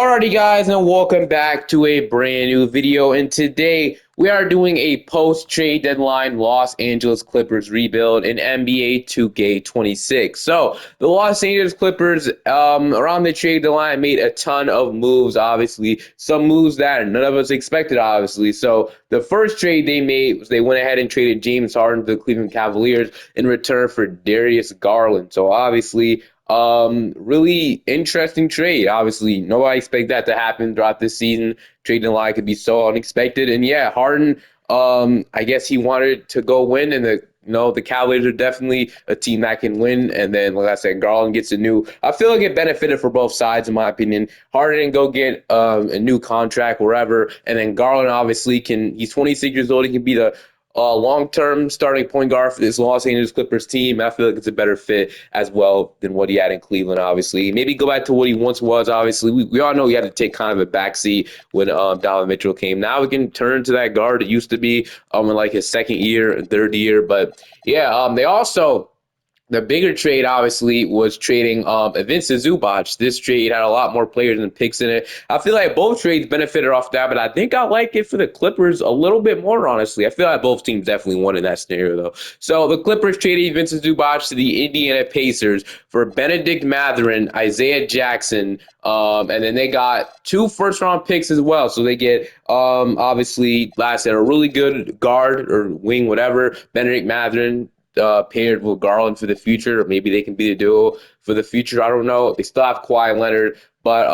Alrighty guys, and welcome back to a brand new video, and today we are doing a post-trade deadline Los Angeles Clippers rebuild in NBA 2K26. So the Los Angeles Clippers around the trade deadline made a ton of moves, obviously some moves that none of us expected, obviously. So the first trade they made was they went ahead and traded James Harden to the Cleveland Cavaliers in return for Darius Garland. So obviously really interesting trade. Obviously, nobody expect that to happen throughout this season. Trading line could be so unexpected. And yeah, Harden, I guess he wanted to go win, and the Cavaliers are definitely a team that can win. And then, like I said, Garland gets a new. I feel like it benefited for both sides, in my opinion. Harden can go get a new contract wherever, and then Garland obviously can. He's 26 years old. He can be the long-term starting point guard for this Los Angeles Clippers team. I feel like it's a better fit as well than what he had in Cleveland, obviously. Maybe go back to what he once was, obviously. We all know he had to take kind of a backseat when Donovan Mitchell came. Now we can turn to that guard that used to be in like his second year and third year. But yeah, they also the bigger trade, obviously, was trading Ivica Zubac. This trade had a lot more players and picks in it. I feel like both trades benefited off that, but I think I like it for the Clippers a little bit more, honestly. I feel like both teams definitely won in that scenario, though. So the Clippers traded Ivica Zubac to the Indiana Pacers for Benedict Mathurin, Isaiah Jackson, and then they got two first-round picks as well. So they get, obviously, last year, a really good guard or wing, whatever, Benedict Mathurin, paired with Garland for the future, or maybe they can be the duo for the future. I don't know. They still have Kawhi Leonard, but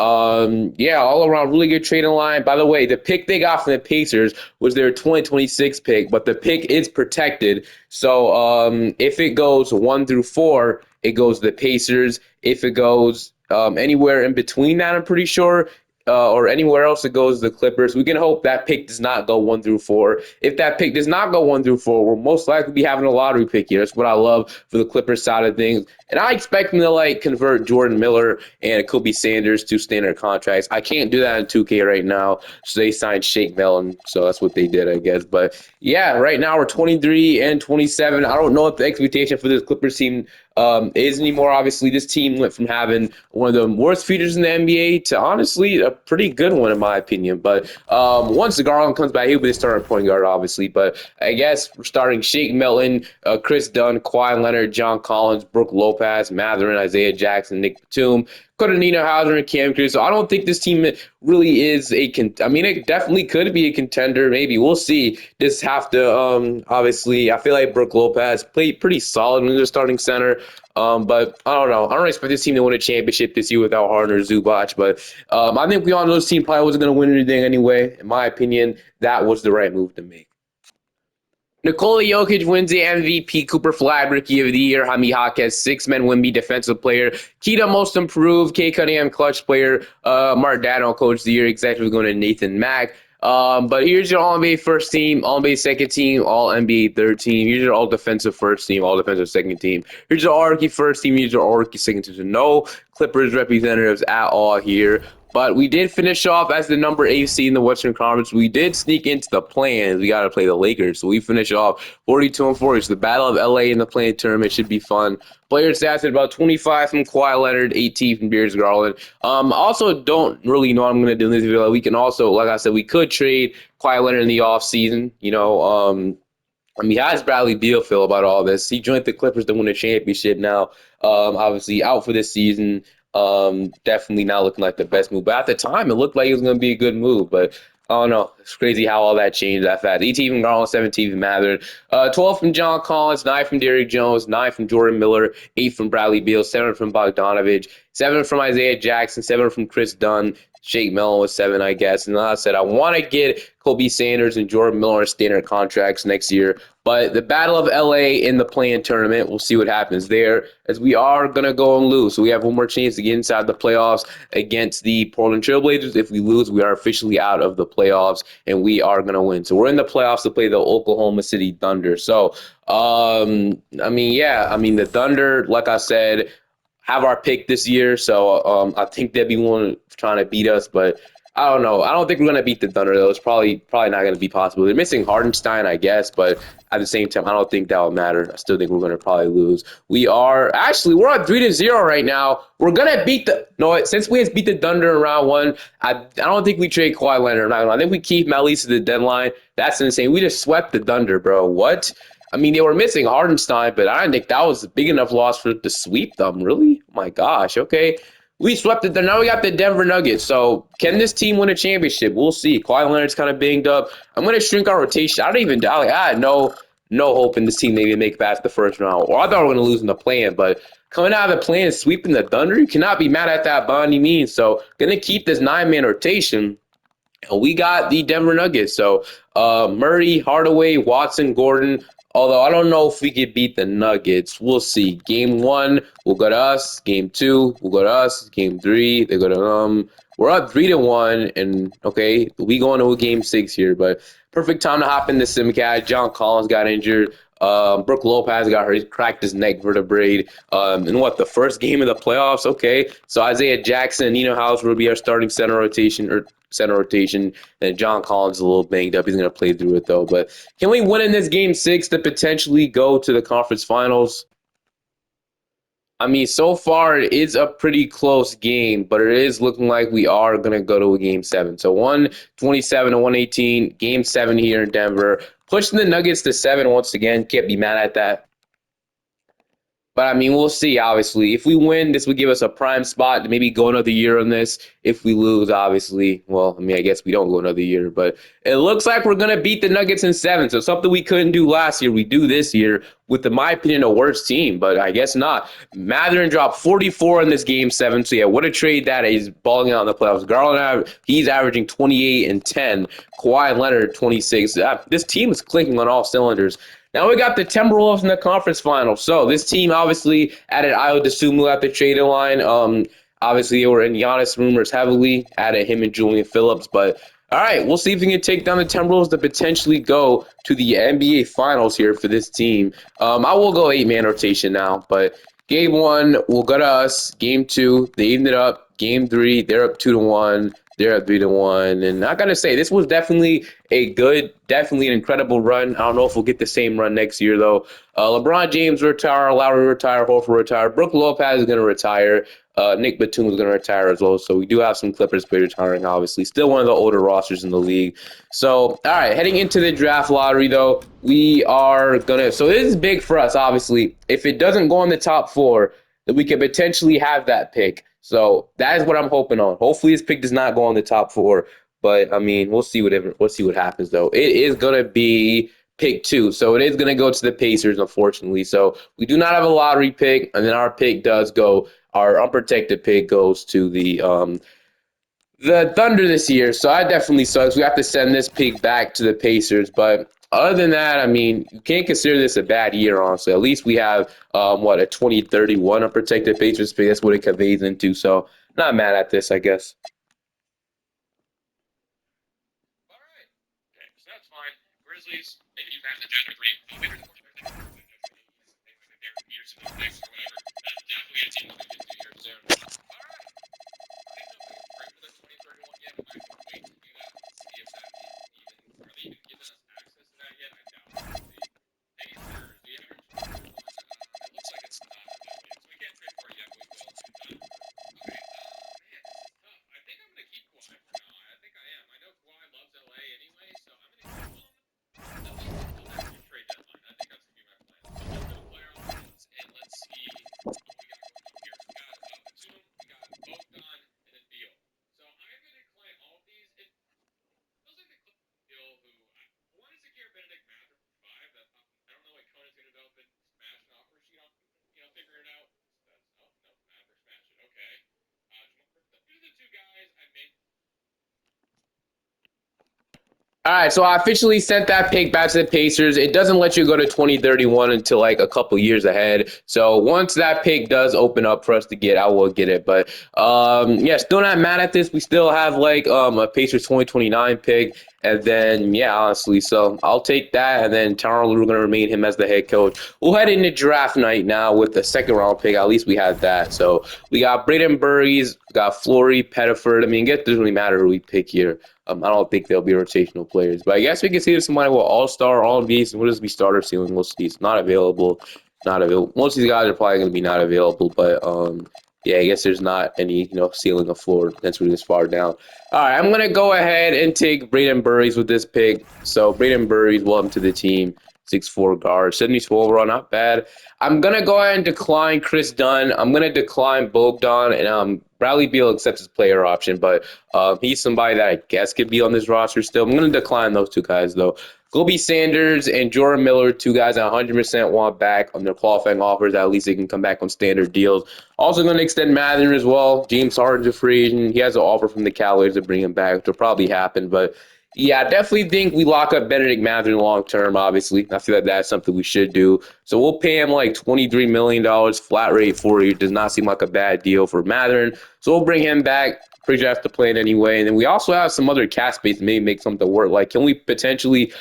yeah, all around really good trading line. By the way, the pick they got from the Pacers was their 2026 pick, but the pick is protected. So if it goes 1 through 4, it goes to the Pacers. If it goes anywhere in between that, I'm pretty sure, or anywhere else that goes to the Clippers. We can hope that pick does not go 1 through 4. If that pick does not go 1 through 4, we'll most likely be having a lottery pick here. That's what I love for the Clippers side of things. And I expect them to convert Jordan Miller and Kobe Sanders to standard contracts. I can't do that in 2K right now, so they signed Shake Milton, so that's what they did, I guess. But yeah, right now we're 23 and 27. I don't know what the expectation for this Clippers team is anymore. Obviously, this team went from having one of the worst features in the NBA to honestly a pretty good one, in my opinion. But once Garland comes back, he'll be the starting point guard, obviously. But I guess we're starting Shake Milton, Chris Dunn, Kawhi Leonard, John Collins, Brook Lopez, Mathurin, Isaiah Jackson, Nick Batum, Nino Hauser, and Cam Cruz. So I don't think this team really is I mean, it definitely could be a contender. Maybe we'll see. Just have to obviously. I feel like Brook Lopez played pretty solid when he was starting center. But I don't know. I don't expect this team to win a championship this year without Harden or Zubac. But I think we all know this team probably wasn't going to win anything anyway. In my opinion, that was the right move to make. Nikola Jokic wins the MVP, Cooper Flag Rookie of the Year, Jaime Jaquez, Six-Man Wemby Defensive Player, Keita Most Improved, K. Cunningham Clutch Player, Mark Dano Coach of the Year, executive going to Nathan Mack. But here's your All-NBA first team, All-NBA second team, All-NBA third team. Here's your All-Defensive first team, All-Defensive second team. Here's your All-Rookie first team, here's your All-Rookie second team. So no Clippers representatives at all here. But we did finish off as the number 8 seed in the Western Conference. We did sneak into the play-in. We got to play the Lakers. So we finish off 42-40. So the Battle of LA in the play-in tournament should be fun. Player stats at about 25 from Kawhi Leonard, 18 from Darius Garland. Also, don't really know what I'm going to do in this video. We can also, like I said, we could trade Kawhi Leonard in the offseason. I mean, how does Bradley Beal feel about all this? He joined the Clippers to win a championship now. Obviously, out for this season. Definitely not looking like the best move. But at the time, it looked like it was going to be a good move. But I don't know. It's crazy how all that changed that fast. 18 from Garland, 17 from Mathurin, 12 from John Collins, 9 from Derrick Jones, 9 from Jordan Miller, 8 from Bradley Beal, 7 from Bogdanovich, 7 from Isaiah Jackson, 7 from Chris Dunn, Shake Milton with 7, I guess. And like I said, I want to get Kobe Sanders and Jordan Miller on standard contracts next year. But the Battle of LA in the play-in tournament, we'll see what happens there, as we are going to go and lose. So we have one more chance to get inside the playoffs against the Portland Trailblazers. If we lose, we are officially out of the playoffs, and we are going to win. So we're in the playoffs to play the Oklahoma City Thunder. So, I mean, the Thunder, like I said, have our pick this year. So I think they'd be one trying to beat us, but I don't know. I don't think we're gonna beat the Thunder though. It's probably not gonna be possible. They're missing Hardenstein, I guess, but at the same time, I don't think that will matter. I still think we're gonna probably lose. We're on 3-0 right now. We're gonna beat the no. Since we beat the Thunder in round one, I don't think we trade Kawhi Leonard. I think we keep him at least to the deadline. That's insane. We just swept the Thunder, bro. What? I mean, they were missing Hardenstein, but I didn't think that was a big enough loss for to sweep them. Really? Oh my gosh. Okay. We swept it. Now we got the Denver Nuggets. So can this team win a championship? We'll see. Kawhi Leonard's kind of banged up. I'm going to shrink our rotation. I had no hope in this team maybe make it past the first round. Or I thought we were going to lose in the play-in, but coming out of the play-in, sweeping the Thunder, you cannot be mad at that by any means. So going to keep this 9-man rotation. And we got the Denver Nuggets. So Murray, Hardaway, Watson, Gordon. Although I don't know if we could beat the Nuggets. We'll see. Game one will go to us. Game two will go to us. Game three, they go to we're up 3-1, and okay, we going to a game six here, but perfect time to hop into Simcat. John Collins got injured. Brook Lopez got hurt, cracked his neck vertebrae. In what, the first game of the playoffs? Okay, so Isaiah Jackson, Nino House will be our starting center rotation. And John Collins is a little banged up. He's going to play through it though. But can we win in this game six to potentially go to the conference finals? I mean, so far it is a pretty close game, but it is looking like we are going to go to a game seven. So 127 to 118, game seven here in Denver. Pushing the Nuggets to seven once again. Can't be mad at that. But I mean, we'll see, obviously. If we win, this would give us a prime spot to maybe go another year on this. If we lose, obviously, well, I mean, I guess we don't go another year. But it looks like we're going to beat the Nuggets in seven. So something we couldn't do last year, we do this year with, in my opinion, a worse team. But I guess not. Mathurin dropped 44 in this game seven. So, yeah, what a trade that is, balling out in the playoffs. Garland, he's averaging 28 and 10. Kawhi Leonard, 26. This team is clicking on all cylinders. Now we got the Timberwolves in the conference final. So this team obviously added Ayo Dosunmu at the trade line. Obviously they were in Giannis rumors heavily, added him and Julian Phillips. But all right, we'll see if we can take down the Timberwolves to potentially go to the NBA Finals here for this team. I will go 8-man rotation now, but game one will go to us. Game two, they evened it up. Game three, they're up 2-1. They're at 3-1, and I gotta say, this was definitely definitely an incredible run. I don't know if we'll get the same run next year though. LeBron James retire, Lowry retire, Horford retire, Brook Lopez is gonna retire, Nick Batum is gonna retire as well. So we do have some Clippers players retiring, obviously. Still one of the older rosters in the league. So all right, heading into the draft lottery though, we are gonna. So this is big for us, obviously. If it doesn't go in the top four, then we could potentially have that pick. So that is what I'm hoping on. Hopefully this pick does not go on the top four, but I mean we'll see what happens though. It is gonna be pick two, so it is gonna go to the Pacers, unfortunately. So we do not have a lottery pick, and then our pick does go. Our unprotected pick goes to the Thunder this year. So that definitely sucks. We have to send this pick back to the Pacers, but other than that, I mean, you can't consider this a bad year, honestly. At least we have, a 2031 unprotected Patriots pick. That's what it conveys into. So, not mad at this, I guess. All right. Okay, so that's fine. Grizzlies, maybe you have the January 3. That's definitely a team to get to here soon. All right. I think they'll break for the 2031 yet, but I can wait to do that and see if that even are they even giving us access to that yet? I doubt it. Pacers, the average it looks like it's not so we can't trade for it yet, but we will soon. Okay, man, this is tough. I think I'm gonna keep Kawhi for now. I think I am. I know Kawhi loves LA anyway, so I'm gonna keep him at least until next trade deadline. I think that's gonna be my plan. So let's go to player options and let's see what we got going on here. So we got Batum, we got Bogdan, and then Beal. So I'm gonna decline all of these. It feels like the Clippers Beal, who I want to secure Benedict Mather for 5. That I don't know what Conan's gonna develop and smash an offer sheet off, figure it out. That's no Mather smash it. Okay. These are the two guys I made. All right, so I officially sent that pick back to the Pacers. It doesn't let you go to 2031 until like a couple years ahead. So once that pick does open up for us to get, I will get it. But yeah, still not mad at this. We still have like a Pacers 2029 pick. And then, yeah, honestly, so I'll take that. And then Tyronn Lue, we're going to remain him as the head coach. We'll head into draft night now with the second round pick. At least we had that. So we got Braden Burries, got Flory, Pettiford. I mean, it doesn't really matter who we pick here. I don't think they'll be rotational players. But I guess we can see somebody with all-star, all-NBA. What does be starter ceiling? We'll see. It's not available. Not available. Most of these guys are probably going to be not available. But yeah, I guess there's not any, ceiling or floor that's really this far down. All right, I'm gonna go ahead and take Braden Burries with this pick. So Braden Burries, welcome to the team. 6'4" guard, 74 overall, not bad. I'm gonna go ahead and decline Chris Dunn. I'm gonna decline Bogdan, and Bradley Beal accepts his player option, but he's somebody that I guess could be on this roster still. I'm gonna decline those two guys though. Kobe Sanders and Jordan Miller, two guys I 100% want back on their qualifying offers. At least they can come back on standard deals. Also going to extend Mather as well. James Harden's a free agent. He has an offer from the Cavaliers to bring him back, which will probably happen. But yeah, I definitely think we lock up Benedict Mather long term, obviously. I feel like that's something we should do. So we'll pay him like $23 million flat rate for it. Does not seem like a bad deal for Mather. So we'll bring him back. Pretty sure that's the plan anyway. And then we also have some other cap space to maybe make something work. Like, can we potentially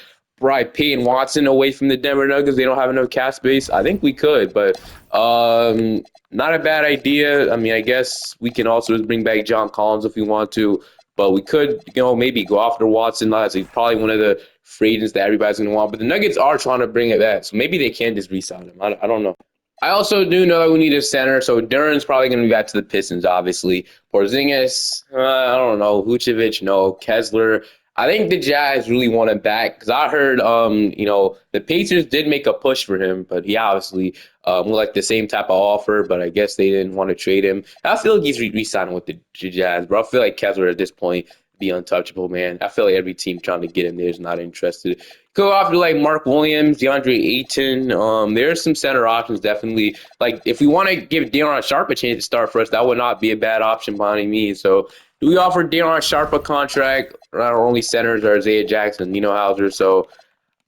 Payne Watson away from the Denver Nuggets? They don't have enough cap space. I think we could, but not a bad idea. I mean, I guess we can also just bring back John Collins if we want to, but we could, maybe go after Watson. That's probably one of the free agents that everybody's going to want. But the Nuggets are trying to bring it back, so maybe they can just re-sign him. I don't know. I also do know that we need a center, so Duran's probably going to be back to the Pistons, obviously. Porzingis, I don't know. Vucevic, no. Kessler. I think the Jazz really want him back because I heard, the Pacers did make a push for him, but he obviously like the same type of offer, but I guess they didn't want to trade him. I feel like he's re-signing with the Jazz, bro. I feel like Kessler at this point be untouchable, man. I feel like every team trying to get him there is not interested. Go after like Mark Williams, DeAndre Ayton. There's some center options definitely. Like if we want to give Day'Ron Sharpe a chance to start for us, that would not be a bad option by any means. So do we offer Day'Ron Sharpe a contract? Our only centers are Isaiah Jackson, Nino Hauser. So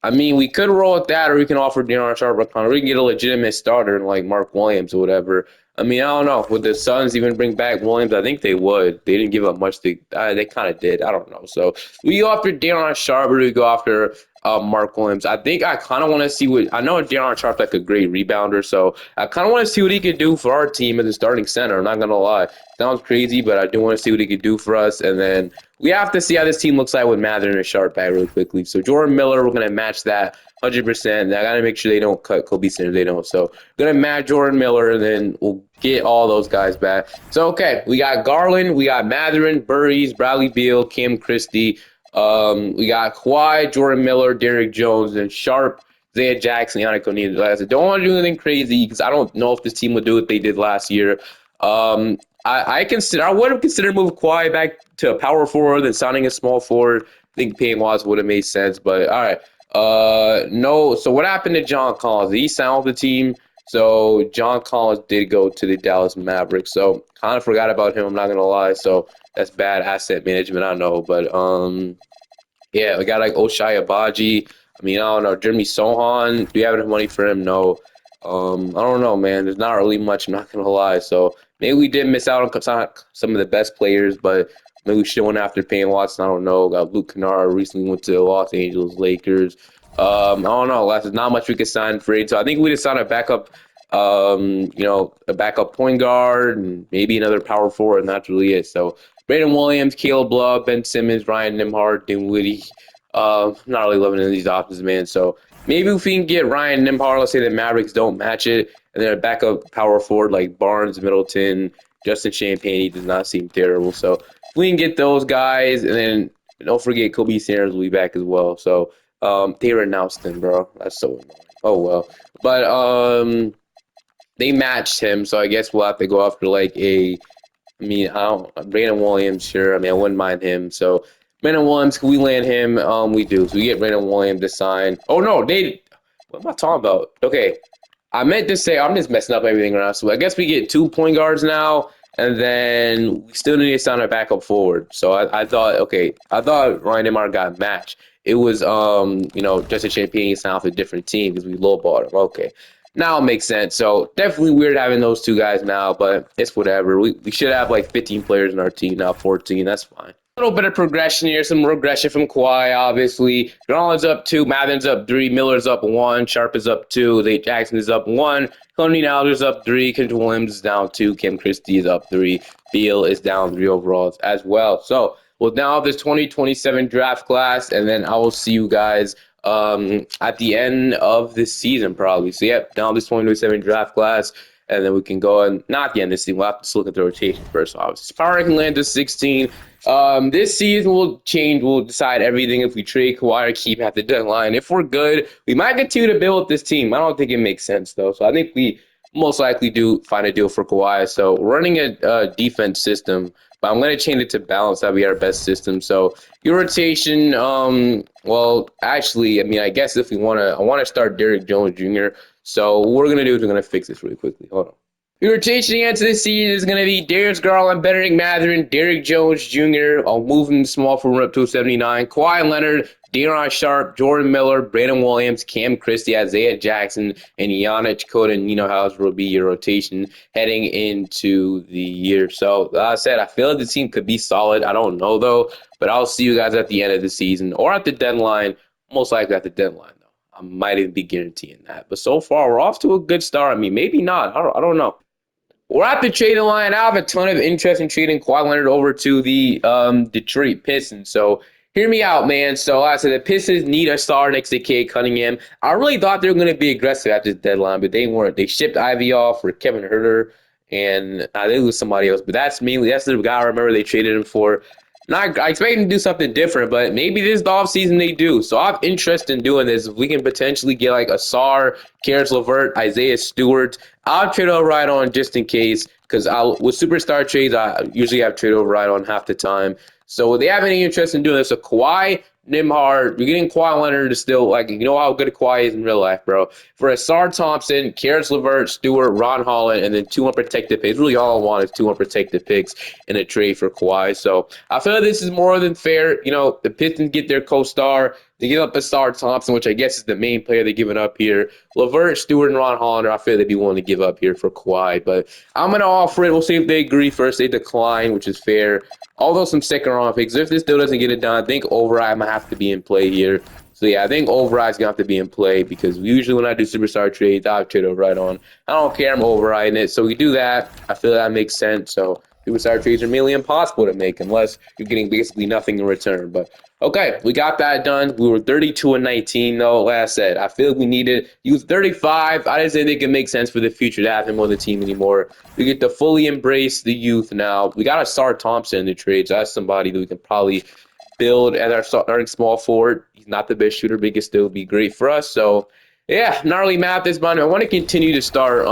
I mean, we could roll with that, or we can offer Day'Ron Sharpe a contract. We can get a legitimate starter like Mark Williams or whatever. I mean, I don't know. Would the Suns even bring back Williams? I think they would. They didn't give up much. They kind of did. I don't know. So we go after Day'Ron Sharpe, or we go after Mark Williams. I think I kind of want to see what – I know Day'Ron Sharpe's like a great rebounder, so I kind of want to see what he could do for our team as a starting center. I'm not going to lie. Sounds crazy, but I do want to see what he could do for us. And then we have to see how this team looks like with Mather and Sharpe back really quickly. So Jordan Miller, we're going to match that 100%. I got to make sure they don't cut Kobe Sanders. They don't. So going to match Jordan Miller, and then we'll get all those guys back. So, okay, we got Garland, we got Mathurin, Burries, Bradley Beal, Cam Christie. We got Kawhi, Jordan Miller, Derrick Jones, and Sharpe, Isaiah Jackson, Yannick O'Neal. I don't want to do anything crazy because I don't know if this team would do what they did last year. I would have considered moving Kawhi back to a power forward and signing a small forward. I think Payne Watson would have made sense, but all right. No. So what happened to John Collins? He signed with the team. So John Collins did go to the Dallas Mavericks. So kind of forgot about him. I'm not gonna lie. So that's bad asset management. I know, but yeah, we got like Ochai Agbaji. I mean, I don't know. Jeremy Sohan. Do you have enough money for him? No. I don't know, man. There's not really much. I'm not gonna lie. So maybe we did miss out on some of the best players, but maybe we should have went after Payne Watson. I don't know. Got Luke Kennard recently went to the Los Angeles Lakers. I don't know. There's not much we could sign for it. So I think we just signed a backup, a backup point guard and maybe another power forward, and that's really it. So Brandon Williams, Caleb Love, Ben Simmons, Ryan Nembhard, Dinwiddie. I'm not really loving any of these options, man. So maybe if we can get Ryan Nembhard, let's say the Mavericks don't match it, and then a backup power forward like Barnes, Middleton, Justin Champagne, he does not seem terrible. So if we can get those guys, and then don't forget Kobe Sanders will be back as well. So Taylor Nelson, bro. That's so annoying. Oh well. But they matched him, so I guess we'll have to go after like Brandon Williams, sure. I mean, I wouldn't mind him. So Brandon Williams, can we land him? We do. So we get Brandon Williams to sign. Oh no, what am I talking about? Okay. I meant to say I'm just messing up everything around. So I guess we get 2 point guards now, and then we still need to sign a backup forward. So I thought Ryan Nembhard got matched. It was Justin Champagne signed off a different team because we lowballed him. Okay. Now it makes sense. So definitely weird having those 2 guys now, but it's whatever. We should have like 15 players in our team now, 14. That's fine. little bit of progression here, some regression from Kawhi, obviously. Garland's up 2, Mathurin's up 3, Miller's up 1, Sharp is up 2, Nate Jackson is up 1, Tony Alder's up 3, Kendrick Williams is down 2, Kim Christie is up 3, Beal is down 3 overall as well. So we'll now have this 2027 draft class, and then I will see you guys at the end of this season, probably. So, yep, down this 2027 draft class. And then we can go and not the end of this season. We'll have to look at the rotation first. Obviously, power ranking land to 16. This season will change. We'll decide everything if we trade Kawhi or keep at the deadline. If we're good, we might continue to build this team. I don't think it makes sense though. So I think we most likely do find a deal for Kawhi. So we're running a defense system, but I'm going to change it to balance. That'll be our best system. So your rotation, well, actually, I mean, I guess if we want to, I want to start Derrick Jones Jr. So what we're going to do is we're going to fix this really quickly. Hold on. Your rotation against this season is going to be Darius Garland, Benedict Mathurin, Derrick Jones Jr. I'll move him small from up to 79. Kawhi Leonard, Day'Ron Sharpe, Jordan Miller, Brandon Williams, Cam Christie, Isaiah Jackson, and Giannis Cota. You know how this will be your rotation heading into the year. So, like I said, I feel like the team could be solid. I don't know, though, but I'll see you guys at the end of the season or at the deadline, most likely at the deadline. I might even be guaranteeing that. But so far, we're off to a good start. I mean, maybe not. I don't know. We're at the trading line. I have a ton of interest in trading Kawhi Leonard over to the Detroit Pistons. So hear me out, man. So like I said, the Pistons need a star next to Cade Cunningham. I really thought they were going to be aggressive at this deadline, but they weren't. They shipped Ivy off for Kevin Huerter, and I think it was somebody else. But that's the guy I remember they traded him for. Not, I expect them to do something different, but maybe this is the offseason they do. So I have interest in doing this. If we can potentially get like a Sar, Karis LeVert, Isaiah Stewart, I'll trade override on just in case. Because with superstar trades, I usually have trade override on half the time. So if they have any interest in doing this, so Kawhi, Nembhard, you're getting Kawhi Leonard to still, like, you know how good Kawhi is in real life, bro. For Asar Thompson, Karis LeVert, Stewart, Ron Holland, and then 2 unprotected picks. Really all I want is 2 unprotected picks in a trade for Kawhi. So I feel like this is more than fair. You know, the Pistons get their co-star. They give up Asar Thompson, which I guess is the main player they're giving up here. LeVert, Stewart, and Ron Hollander, I feel they'd be willing to give up here for Kawhi. But I'm going to offer it. We'll see if they agree first. They decline, which is fair. Although some second-round picks. If this deal doesn't get it done, I think override might have to be in play here. So, yeah, I think override's going to have to be in play because usually when I do superstar trades, I have trade override on. I don't care. I'm overriding it. So we do that. I feel that makes sense. So superstar trades are nearly impossible to make unless you're getting basically nothing in return. But, okay, we got that done. We were 32-19, though. Like I said, I feel we needed – he was 35. I didn't think it could make sense for the future to have him on the team anymore. We get to fully embrace the youth now. We got Asar Thompson in the trade, so that's somebody that we can probably build as our starting small forward. He's not the best shooter, but he can still be great for us. So, yeah, not really mad at this, but I want to continue to start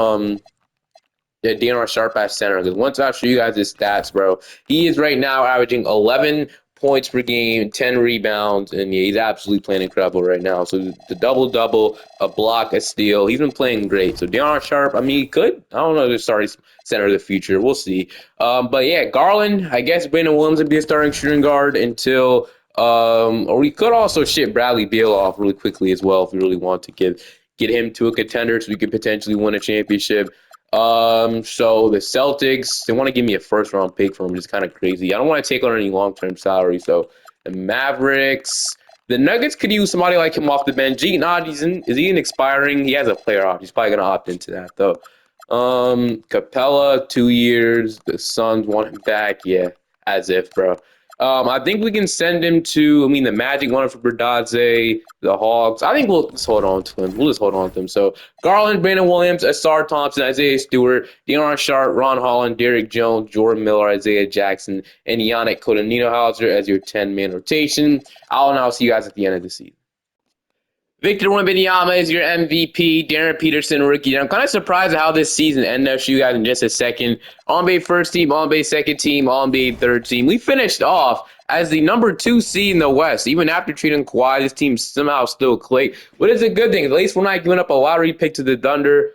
Day'Ron Sharpe at center because once I show you guys his stats, bro, he is right now averaging 11 points per game, 10 rebounds, and yeah, he's absolutely playing incredible right now. So the double-double, a block, a steal. He's been playing great. So Day'Ron Sharpe, I mean, he could. I don't know the starting center of the future. We'll see. But yeah, Garland, I guess Brandon Williams would be a starting shooting guard until or we could also ship Bradley Beal off really quickly as well if we really want to get him to a contender so we could potentially win a championship. So the Celtics, they want to give me a first round pick for him, which is kind of crazy. I don't want to take on any long term salary. So the Mavericks, the Nuggets could use somebody like him off the bench. Is he expiring? He has a player opt. He's probably gonna opt into that though. Capella, 2 years. The Suns want him back. Yeah, as if, bro. I think we can send him to, I mean, the Magic wanted for Berdadze, the Hawks. I think we'll just hold on to him. We'll just hold on to him. So, Garland, Brandon Williams, Asar Thompson, Isaiah Stewart, Day'Ron Sharpe, Ron Holland, Derrick Jones, Jordan Miller, Isaiah Jackson, and Yannick Cota as your 10-man rotation. I'll now see you guys at the end of the season. Victor Wembanyama is your MVP. Darren Peterson, rookie. I'm kind of surprised at how this season ended. I'll show you guys in just a second. All-NBA first team, All-NBA second team, All-NBA third team. We finished off as the number 2 seed in the West. Even after treating Kawhi, this team somehow still clicked. But it's a good thing. At least we're not giving up a lottery pick to the Thunder,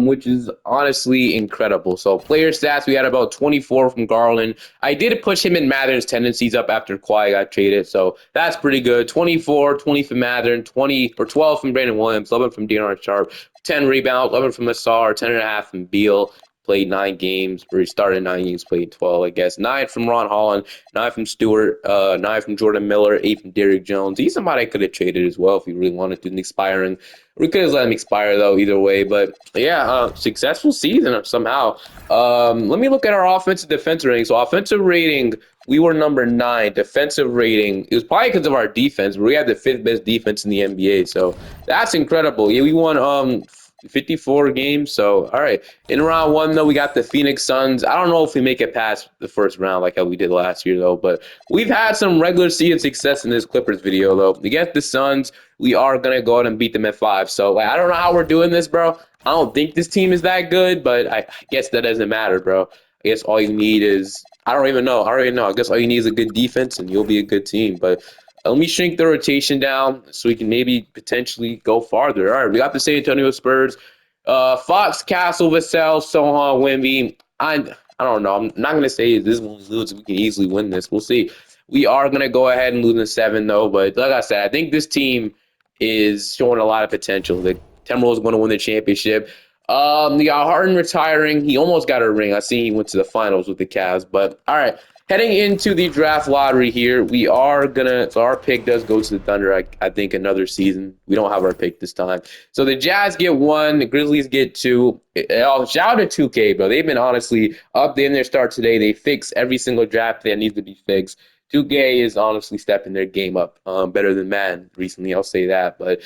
which is honestly incredible. So player stats, we had about 24 from Garland. I did push him in Mathurin's tendencies up after Kawhi got traded, so that's pretty good. 24, 20 from Mathurin, 20 or 12 from Brandon Williams, 11 from Day'Ron Sharpe, 10 rebounds, 11 from Asar, 10.5 from Beal. played 9 games, or he started 9 games, played 12, I guess. 9 from Ron Holland, 9 from Stewart, 9 from Jordan Miller, 8 from Derrick Jones. He's somebody I could have traded as well if he really wanted to, an expiring. We could have let him expire though, either way. But yeah, successful season somehow. Let me look at our offensive defensive rating. So offensive rating, we were number 9. Defensive rating, it was probably because of our defense. We had the 5th best defense in the NBA. So that's incredible. Yeah, we won 54 games. So all right. In round 1 though, we got the Phoenix Suns. I don't know if we make it past the first round like how we did last year though, but we've had some regular season success in this Clippers video though. Against the Suns, we are gonna go out and beat them at 5. So like, I don't know how we're doing this, bro. I don't think this team is that good, but I guess that doesn't matter, bro. I guess all you need is I don't even know. I guess all you need is a good defense, and you'll be a good team. But let me shrink the rotation down so we can maybe potentially go farther. All right, we got the San Antonio Spurs. Fox, Castle, Vassell, Sohan, Wemby. I don't know. I'm not gonna say this one lose. We can easily win this. We'll see. We are gonna go ahead and lose in 7 though. But like I said, I think this team is showing a lot of potential. The Timberwolves going to win the championship. We got Harden retiring. He almost got a ring. I see he went to the finals with the Cavs. But all right, heading into the draft lottery here, we are gonna. So our pick does go to the Thunder. I think another season. We don't have our pick this time. So the Jazz get 1. The Grizzlies get 2. Shout out to 2K, bro. They've been honestly up in their start today. They fix every single draft that needs to be fixed. 2K is honestly stepping their game up better than Madden recently. I'll say that. But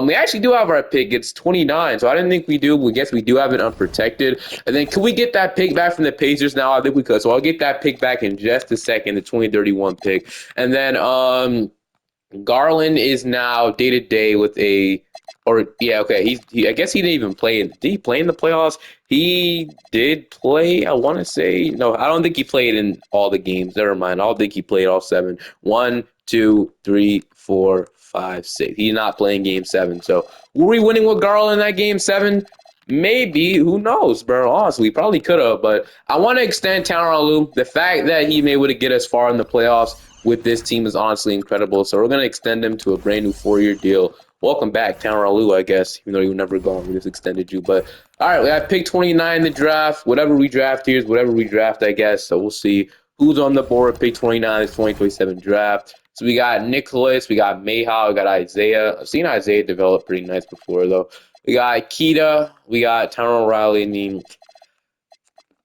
we actually do have our pick. It's 29, so I didn't think we do. We guess we do have it unprotected. And then can we get that pick back from the Pacers now? I think we could. So I'll get that pick back in just a second, the 2031 pick. And then Garland is now day to day with a, or yeah, okay. I guess he didn't even play. Did he play in the playoffs? He did play. I want to say no. I don't think he played in all the games. Never mind. I don't think he played all 7. 1, 2, 3, 4, 5, 6. He's not playing game 7. So were we winning with Garland in that game 7? Maybe. Who knows, bro? Honestly, probably could have. But I want to extend Tyronn Lue. The fact that he may able to get us far in the playoffs with this team is honestly incredible. So we're going to extend him to a brand new 4-year deal. Welcome back, Tyronn Lue, I guess, even though you were never gone. We just extended you. But, all right, we got pick 29 in the draft. Whatever we draft here is whatever we draft, I guess. So we'll see who's on the board. Pick 29 is 2027 draft. So we got Nicholas, we got Mayhaw, we got Isaiah. I've seen Isaiah develop pretty nice before, though. We got Keita, we got Tyrone Riley. I mean,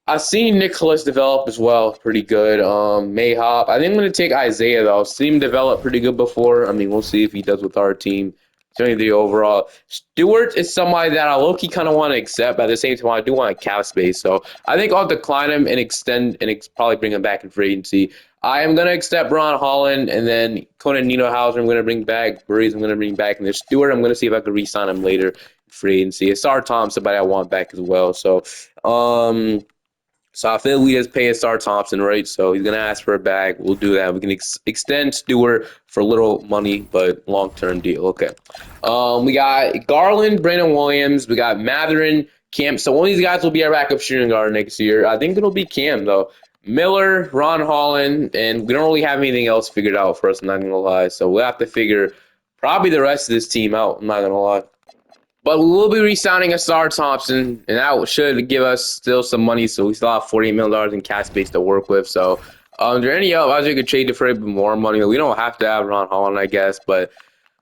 I've seen Nicholas develop as well, pretty good. Mayhop. I think I'm going to take Isaiah, though. I've seen him develop pretty good before. I mean, we'll see if he does with our team. The overall. Stewart is somebody that I low-key kind of want to accept, but at the same time, I do want a cap space. So I think I'll decline him and extend and probably bring him back in free agency. I am going to accept Ron Holland, and then Conan Nino Hauser I'm going to bring back. Breeze I'm going to bring back. And there's Stewart. I'm going to see if I can re-sign him later in free agency. Asar Thompson, somebody I want back as well. So, so I feel we just pay Asar Thompson, right? So he's going to ask for a bag. We'll do that. We can extend Stewart for little money, but long-term deal. Okay. We got Garland, Brandon Williams. We got Mathurin, Cam. So one of these guys will be our backup shooting guard next year. I think it'll be Cam, though. Miller, Ron Holland, and we don't really have anything else figured out for us, I'm not going to lie. So we'll have to figure probably the rest of this team out, I'm not going to lie. But we will be re-signing Asar Thompson, and that should give us still some money. So we still have $48 million in cash space to work with. So is there any other we could trade for a bit more money? We don't have to have Ron Holland, I guess. But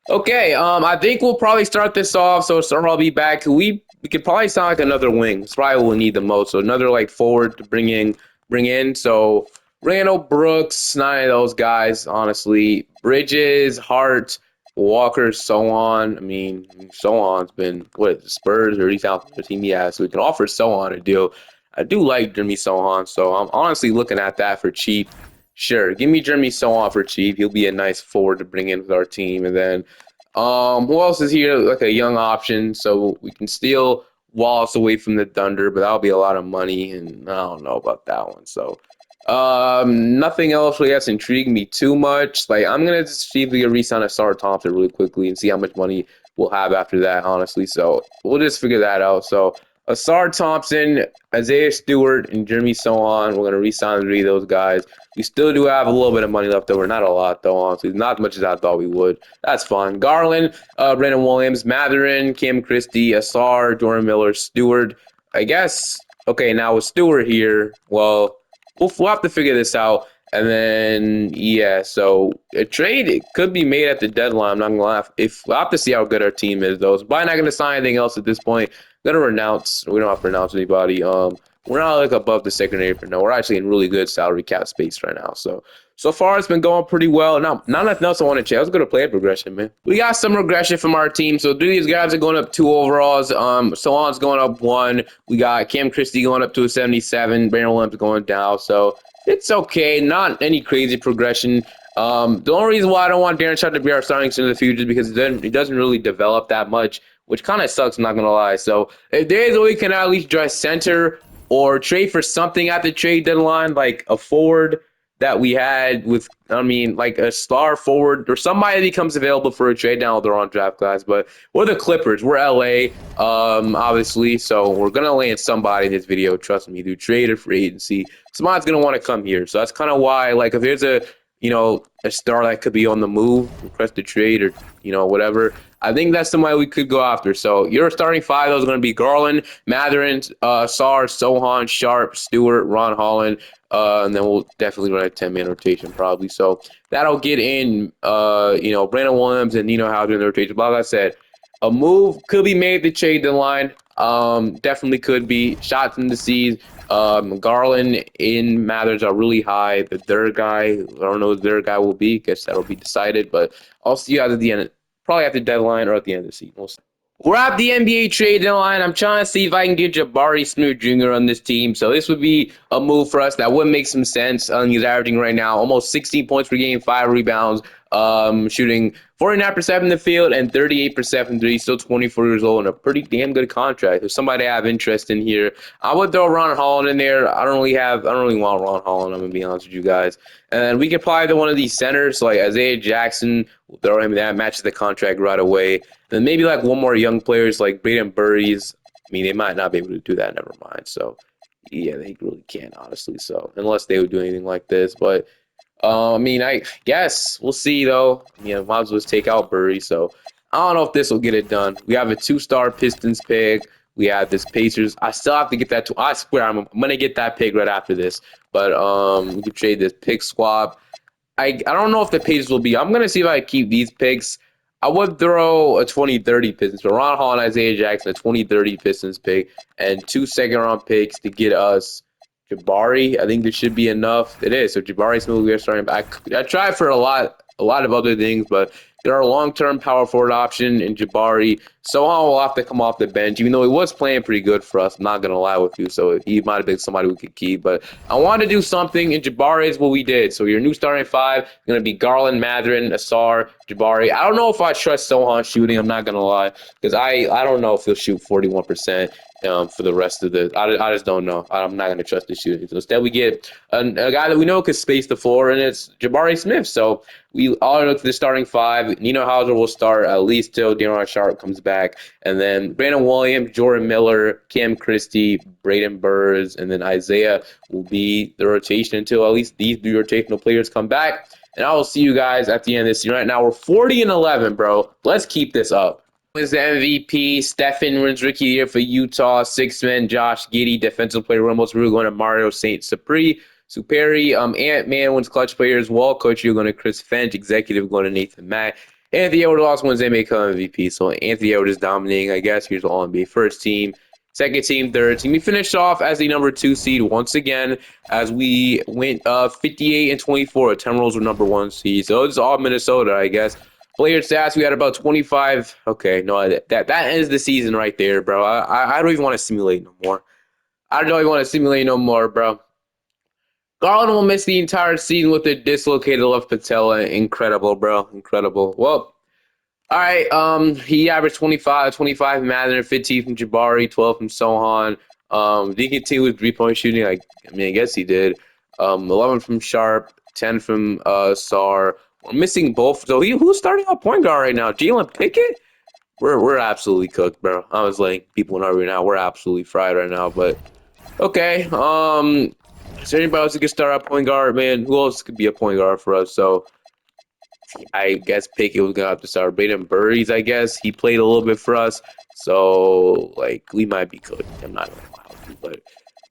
okay, I think we'll probably start this off. So Summer will be back. We could probably sound like another wing. That's probably what we'll need the most. So another like forward to bring in. So Randall Brooks, none of those guys, honestly. Bridges, Hart, Walker, Sohan. I mean, Sohan's been the Spurs or he's out the team he has, so we can offer Sohan a deal. I do like Jeremy Sohan, so I'm honestly looking at that for cheap. Sure, give me Jeremy Sohan for cheap. He'll be a nice forward to bring in with our team. And then who else is here? Like a young option, so we can steal Wallace away from the Thunder, but that'll be a lot of money, and I don't know about that one. So nothing else really has intrigued me too much. Like I'm gonna just see if we can re-sign Asar Thompson really quickly and see how much money we'll have after that, honestly. So we'll just figure that out. So Asar Thompson, Isaiah Stewart, and Jeremy Sohan. We're gonna re-sign 3 of those guys. We still do have a little bit of money left over. Not a lot, though, honestly. Not as much as I thought we would. That's fine. Garland, Brandon Williams, Mathurin, Cam Christie, Asar, Jordan Miller, Stewart. I guess Okay, now with Stewart here, well, we'll have to figure this out. And then, yeah, so a trade it could be made at the deadline. I'm not gonna lie. If we'll have to see how good our team is, though. So probably not gonna sign anything else at this point. Gonna renounce. We don't have to renounce anybody. We're not like above the secondary for now. We're actually in really good salary cap space right now. So far it's been going pretty well. Now, not nothing else I want to check. Let's go to player progression, man. We got some regression from our team. So three of these guys are going up 2 overalls. Solon's going up 1. We got Cam Christie going up to a 77. Brandon Williams going down. So it's okay. Not any crazy progression. The only reason why I don't want Darren Sharp to be our starting center in the future is because he doesn't really develop that much, which kind of sucks, I'm not going to lie. So if there is a way we can at least dress center or trade for something at the trade deadline, like a forward that we had with, I mean, like a star forward or somebody that becomes available for a trade down they're on draft guys. But we're the Clippers. We're LA, obviously. So we're going to land somebody in this video. Trust me, through trade or free agency. Somebody's going to want to come here. So that's kind of why, like, if there's a star that could be on the move, request a trade or, whatever. I think that's somebody we could go after. So your starting 5, those are going to be Garland, Mathurin, Sar, Sohan, Sharp, Stewart, Ron Holland, and then we'll definitely run a 10-man rotation probably. So that'll get in, Brandon Williams and Nino Hauser in the rotation. But like I said, a move could be made to trade the line. Definitely could be. Shots in the seas. Garland in Mathers are really high. The third guy, I don't know who the third guy will be. Guess that'll be decided. But I'll see you at the end, probably at the deadline or at the end of the season. We'll see. We're at the NBA trade deadline. I'm trying to see if I can get Jabari Smith Jr. on this team. So this would be a move for us that would make some sense. He's averaging right now almost 16 points per game, 5 rebounds, shooting 49% from the field and 38% from 3. Still 24 years old and a pretty damn good contract. If somebody I have interest in here, I would throw Ron Holland in there. I don't really want Ron Holland. I'm gonna be honest with you guys. And we could probably do one of these centers like Isaiah Jackson. We'll throw him that matches the contract right away. Then maybe like one more young players like Braden Burries. I mean, they might not be able to do that. Never mind. So, yeah, they really can't, honestly. So, unless they would do anything like this. But, I mean, I guess we'll see, though. Might as well just take out Burry. So, I don't know if this will get it done. We have a 2-star Pistons pick. We have this Pacers. I still have to get that. I swear I'm going to get that pick right after this. But we can trade this pick swap. I don't know if the Pacers will be. I'm going to see if I keep these picks. I would throw a 2030 Pistons for Ron Hall and Isaiah Jackson, a 2030 Pistons pick, and 2 second-round picks to get us Jabari. I think this should be enough. It is. So Jabari Smith will be starting back. I tried for a lot of other things, but they're a long-term power forward option in Jabari. Sohan will have to come off the bench, even though he was playing pretty good for us. I'm not going to lie with you. So he might have been somebody we could keep. But I wanted to do something, and Jabari is what we did. So your new starting 5 is going to be Garland, Mathurin, Asar, Jabari. I don't know if I trust Sohan shooting. I'm not going to lie. Because I don't know if he'll shoot 41%. For the rest of the, I just don't know. I'm not going to trust the shooting. So instead, we get a guy that we know could space the floor, and it's Jabari Smith. So we all look to the starting 5. Nino Hauser will start at least till Darren Sharp comes back, and then Brandon Williams, Jordan Miller, Cam Christie, Braden Burrs, and then Isaiah will be the rotation until at least these 3 rotational players come back. And I will see you guys at the end of this season. Right now, we're 40-11, bro. Let's keep this up. Is the MVP. Stephen wins Rookie of the Year for Utah. 6-man Josh Giddey, Defensive Player of the Most. We're going to Mario St. Superi. Ant-Man wins Clutch Player as well. Coach, you're going to Chris Finch. Executive going to Nathan Mack. Anthony Edwards also wins NBA MVP. So Anthony Edwards is dominating, I guess. Here's the All-NBA first team. Second team, third team. We finished off as the number 2 seed once again as we went 58-24. Timberwolves were number 1 seed. So it's all Minnesota, I guess. Player stats, we had about 25. Okay, no, that ends the season right there, bro. I don't even want to simulate no more. I don't even want to simulate no more, bro. Garland will miss the entire season with a dislocated left patella. Incredible, bro. Incredible. Well, all right. He averaged 25 Mather, 15 from Jabari, 12 from Sohan. Did he continue with 3-point shooting? I guess he did. 11 from Sharp, 10 from Sar. We're missing both. So who's starting our point guard right now? Jalen Pickett? We're absolutely cooked, bro. I was like people in right now. We're absolutely fried right now. But okay. Is there anybody else who can start our point guard, man? Who else could be a point guard for us? So I guess Pickett was gonna have to start. Braden Burries, I guess he played a little bit for us. So like we might be cooked. I'm not gonna lie, but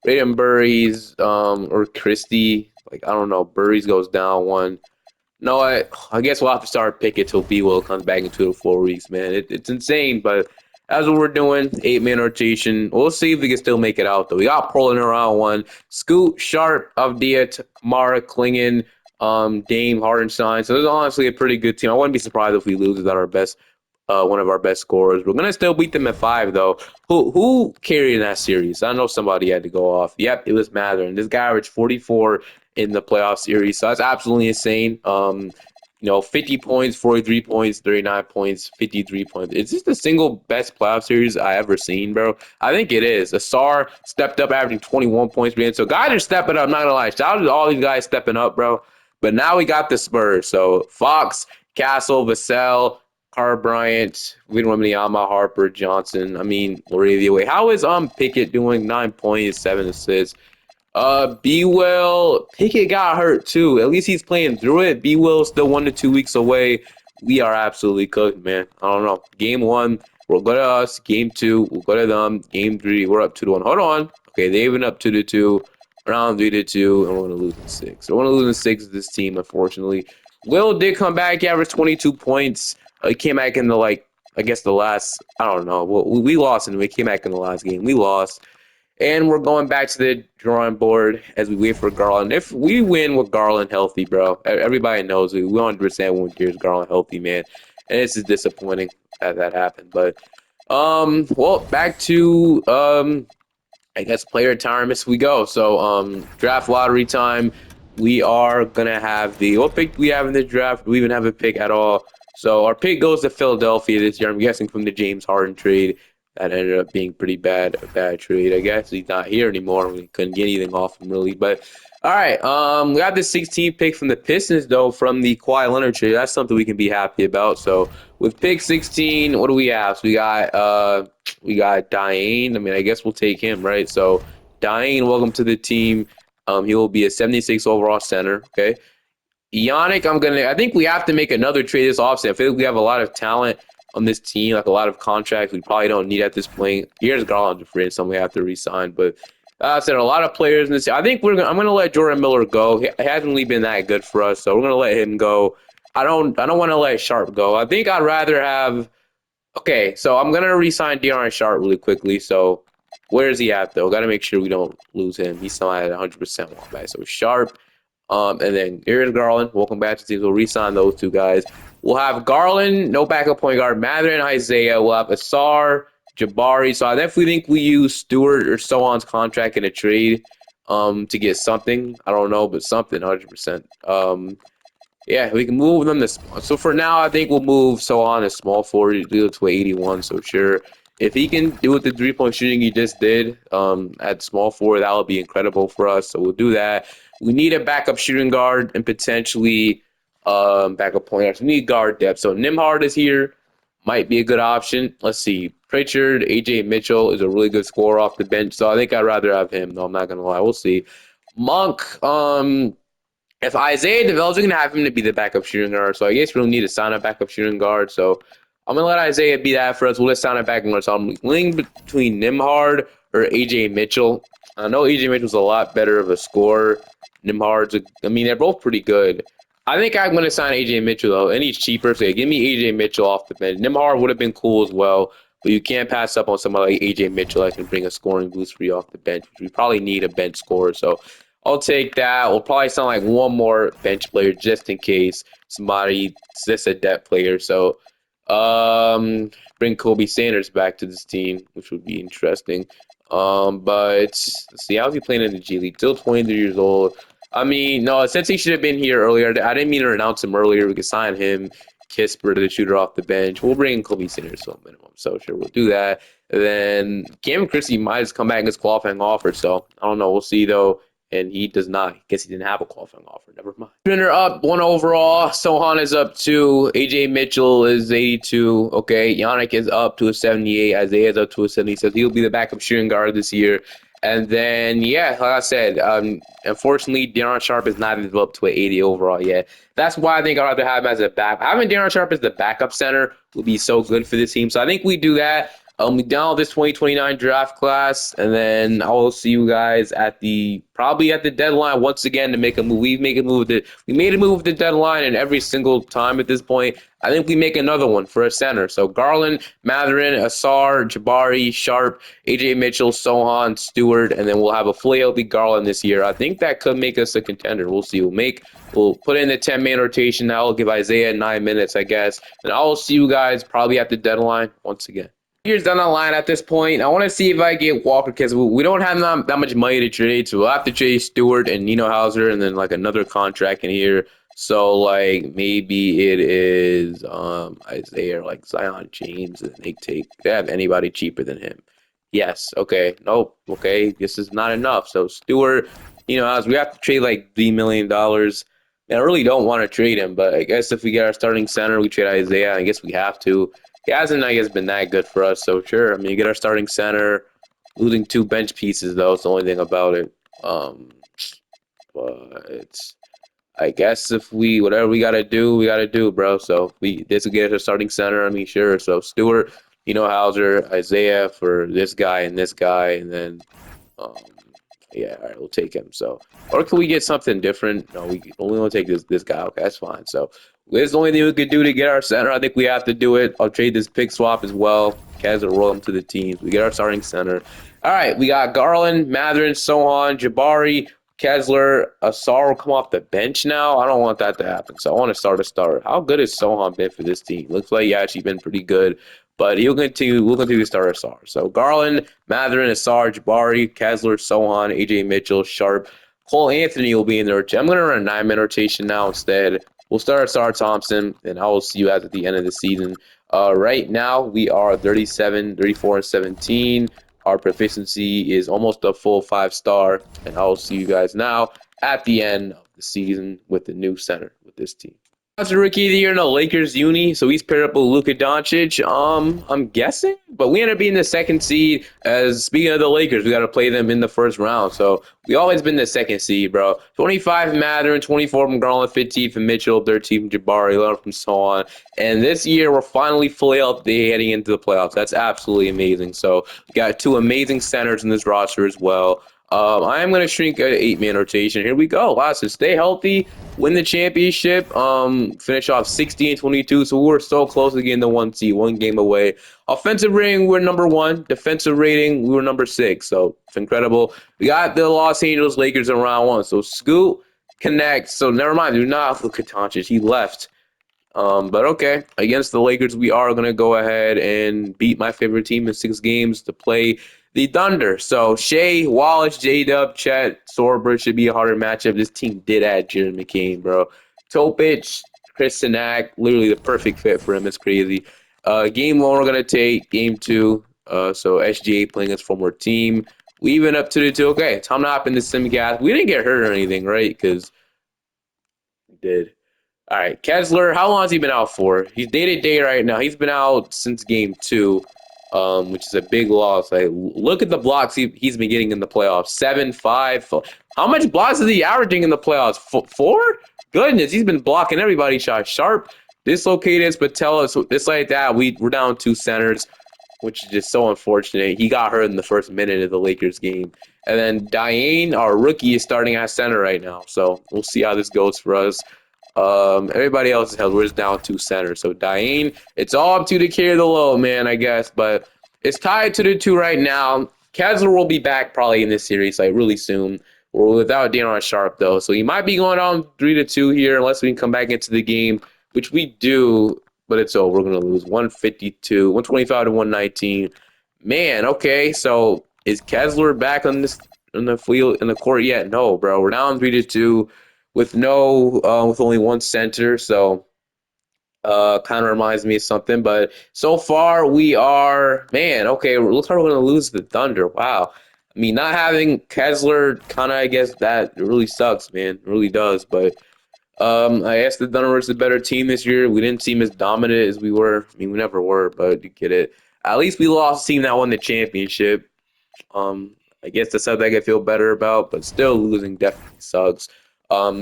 Braden Burries, or Christie. Like, I don't know. Burries goes down one. No, I guess we'll have to start Pickett till B Will comes back in 2 to 4 weeks, man. It's insane, but that's what we're doing. 8-man rotation. We'll see if we can still make it out, though. We got Portland in round one. Scoot, Sharp, Avdia, Kamara, Klingon, Dame, Hardenstein. So it's honestly a pretty good team. I wouldn't be surprised if we lose without our best, one of our best scorers. We're gonna still beat them at 5, though. Who carried in that series? I know somebody had to go off. Yep, it was Mather, and this guy averaged 44 in the playoff series. So that's absolutely insane. 50 points, 43 points, 39 points, 53 points. It's just the single best playoff series I ever seen, bro. I think it is. Asar stepped up, averaging 21 points. Man. So guys are stepping up. I'm not gonna lie. Shout out to all these guys stepping up, bro. But now we got the Spurs. So Fox, Castle, Vassell, Carr Bryant, Wembanyama, Harper, Johnson. I mean, Laravia. How is Pickett doing? 9 points, 7 assists. B Will Pickett got hurt too. At least he's playing through it. B Will still 1 to 2 weeks away. We are absolutely cooked, man. I don't know. Game 1, we'll go to us. Game 2, we'll go to them. Game 3, we're up 2-1. Hold on. Okay, they even up 2-2. Round 3-2, and we're gonna lose in 6. So we're gonna lose in 6 with this team, unfortunately. Will did come back. He averaged 22 points. He came back in I guess the last. I don't know. Well, we lost, and we came back in the last game. We lost. And we're going back to the drawing board as we wait for Garland. If we win with Garland healthy, bro, everybody knows it. We don't understand when Darius Garland healthy, man. And this is disappointing that happened. But well, back to I guess player retirements we go. So draft lottery time. We are gonna have what pick do we have in the draft? Do we even have a pick at all? So our pick goes to Philadelphia this year. I'm guessing from the James Harden trade. That ended up being a bad trade, I guess. He's not here anymore. We couldn't get anything off him, really. But, all right, we got the 16th pick from the Pistons, though, from the Kawhi Leonard trade. That's something we can be happy about. So, with pick 16, what do we have? So, we got Diane. I mean, I guess we'll take him, right? So, Diane, welcome to the team. He will be a 76 overall center, okay? Yannick, I think we have to make another trade this offseason. I feel like we have a lot of talent on this team, like a lot of contracts we probably don't need at this point. Here's Garland for instance, we have to re-sign. But I said a lot of players in this. I think I'm gonna let Jordan Miller go. He hasn't really been that good for us, so we're gonna let him go. I don't want to let Sharp go. I think I'd rather have. Okay, so I'm gonna re-sign Deion Sharp really quickly. So where is he at though? Got to make sure we don't lose him. He's still at 100% walk back. So Sharp. And then here's Garland. Welcome back to the team. We'll re-sign those two guys. We'll have Garland, no backup point guard. Mather and Isaiah. We'll have Asar, Jabari. So I definitely think we use Stewart or Sohan's contract in a trade to get something. I don't know, but something, 100%. Yeah, we can move them to small. So for now, I think we'll move Sohan to small forward, do it to 81. So sure. If he can do it the three-point shooting he just did at small forward, that would be incredible for us. So we'll do that. We need a backup shooting guard and potentially backup point guard. So we need guard depth. So Nembhard is here. Might be a good option. Let's see. Pritchard, AJ Mitchell is a really good scorer off the bench. So I think I'd rather have him, though. I'm not going to lie. We'll see. Monk, if Isaiah develops, we're going to have him to be the backup shooting guard. So I guess we don't need to sign a backup shooting guard. So I'm going to let Isaiah be that for us. We'll let sign a backup guard. So I'm leaning between Nembhard or AJ Mitchell. I know AJ Mitchell's a lot better of a scorer. Nembhard's, they're both pretty good. I think I'm going to sign AJ Mitchell, though, and he's cheaper. So give me AJ Mitchell off the bench. Nembhard would have been cool as well, but you can't pass up on somebody like AJ Mitchell that can bring a scoring boost for you off the bench, which we probably need a bench scorer. So I'll take that. We'll probably sign like one more bench player just in case somebody's just a depth player. So bring Kobe Sanders back to this team, which would be interesting. But let's see, how's he playing in the G League? Still 23 years old. No, since he should have been here earlier, I didn't mean to announce him earlier. We could sign him, Kisper, the shooter off the bench. We'll bring in Kobe Sanders to a minimum. So sure, we'll do that. And then Cameron Christie might just come back and his qualifying offer. So I don't know. We'll see though. And he does not. I guess he didn't have a qualifying offer. Never mind. Spinner up 1 overall. Sohan is up 2. AJ Mitchell is 82. Okay. Yannick is up to a 78. Isaiah is up to a 76. He'll be the backup shooting guard this year. And then, yeah, like I said, unfortunately, Deion Sharp is not developed to an 80 overall yet. That's why I think I'd rather have him as a back. Having Deion Sharp as the backup center would be so good for this team. So I think we do that. We download this 2029 draft class, and then I will see you guys at probably at the deadline once again to make a move. We made a move with the deadline, and every single time at this point, I think we make another one for a center. So Garland, Matherin, Asar, Jabari, Sharp, AJ Mitchell, Sohan, Stewart, and then we'll have a fully healthy Garland this year. I think that could make us a contender. We'll see. We'll put in the 10-man rotation. That will give Isaiah 9 minutes, I guess. And I will see you guys probably at the deadline once again. Years down the line at this point, I want to see if I get Walker because we don't have that much money to trade, so we'll have to trade Stewart and Nino Hauser and then like another contract in here. So like maybe it is Isaiah or like Zion James, and they have anybody cheaper than him. Yes, okay, nope, okay, this is not enough. So Stewart, as we have to trade like $3 million. And I really don't want to trade him, but I guess if we get our starting center, we trade Isaiah. I guess we have to. He hasn't, I guess, been that good for us, so sure. I mean, you get our starting center, losing 2 bench pieces, though, is the only thing about it. But I guess if whatever we gotta do, we gotta do, bro. So this will get us a starting center. I mean, sure. So Stewart, Hauser, Isaiah for this guy, and then, um, yeah, all right, we'll take him. So, or can we get something different? No, we only want to take this guy. Okay, that's fine. So, this is the only thing we could do to get our center. I think we have to do it. I'll trade this pick swap as well. Kaz will roll him to the teams. We get our starting center. All right, we got Garland, Matherin, Sohan, Jabari, Kessler, Asar will come off the bench now. I don't want that to happen. So I want to start a starter. How good has Sohan been for this team? Looks like he actually been pretty good. But we'll continue to start Asar. So Garland, Matherin, Asar, Jabari, Kessler, Sohan, AJ Mitchell, Sharp, Cole Anthony will be in there. I'm going to run a 9-man rotation now instead. We'll start Asar Thompson, and I will see you guys at the end of the season. Right now, we are 37, 34, and 17. Our proficiency is almost a full 5-star, and I will see you guys now at the end of the season with the new center with this team. That's the rookie of the year in the Lakers uni, so he's paired up with Luka Doncic. I'm guessing, but we end up being the second seed. As speaking of the Lakers, we got to play them in the first round, so we always been the second seed, bro. 25 Matherin, 24 from Garland, 15 from Mitchell, 13 from Jabari, 11 from Sohan. And this year, we're finally fully healthy heading into the playoffs. That's absolutely amazing. So we got 2 amazing centers in this roster as well. I am going to shrink an 8-man rotation. Here we go. Wow, so stay healthy, win the championship, finish off 16-22. So we're so close to getting the 1 seed, 1 game away. Offensive rating, we're number 1. Defensive rating, we were number 6. So it's incredible. We got the Los Angeles Lakers in round 1. So Scoot connects. So never mind. Do not look at Doncic. He left. But okay, against the Lakers, we are going to go ahead and beat my favorite team in 6 games to play the Thunder. So Shea, Wallace, J-Dub, Chet, Sorber should be a harder matchup. This team did add Jared McCain, bro. Topic, Chris Sinak, literally the perfect fit for him. It's crazy. Game 1 we're going to take. Game 2, so SGA playing his former team. We even up to the 2. Okay, time to hop in the Simcast. We didn't get hurt or anything, right? Because we did. All right, Kessler, how long has he been out for? He's day-to-day right now. He's been out since game 2, which is a big loss. Like, look at the blocks he's been getting in the playoffs. 7, 5. How much blocks is he averaging in the playoffs? 4? Goodness, he's been blocking everybody. Shot Sharp, dislocated patella, so just like that. We're down 2 centers, which is just so unfortunate. He got hurt in the first minute of the Lakers game. And then Diane, our rookie, is starting at center right now. So we'll see how this goes for us. Everybody else is held. We're just down 2 centers. So Diane, it's all up to the carry the load, man, I guess. But it's tied to the 2 right now. Kessler will be back probably in this series, like really soon. We're without Day'Ron Sharp though, so he might be going on 3-2 here unless we can come back into the game, which we do. But it's over. We're gonna lose 125 to 119. Man, okay. So is Kessler back on the field in the court yet? No, bro. We're down 3-2 with with only 1 center. So kind of reminds me of something. But so far we are, man. Okay, looks like we're gonna lose the Thunder. Wow. I mean, not having Kessler, kind of, I guess that really sucks, man. It really does. But I guess the Thunder was the better team this year. We didn't seem as dominant as we were. I mean, we never were, but you get it. At least we lost a team that won the championship. I guess that's something I can feel better about, but still losing definitely sucks.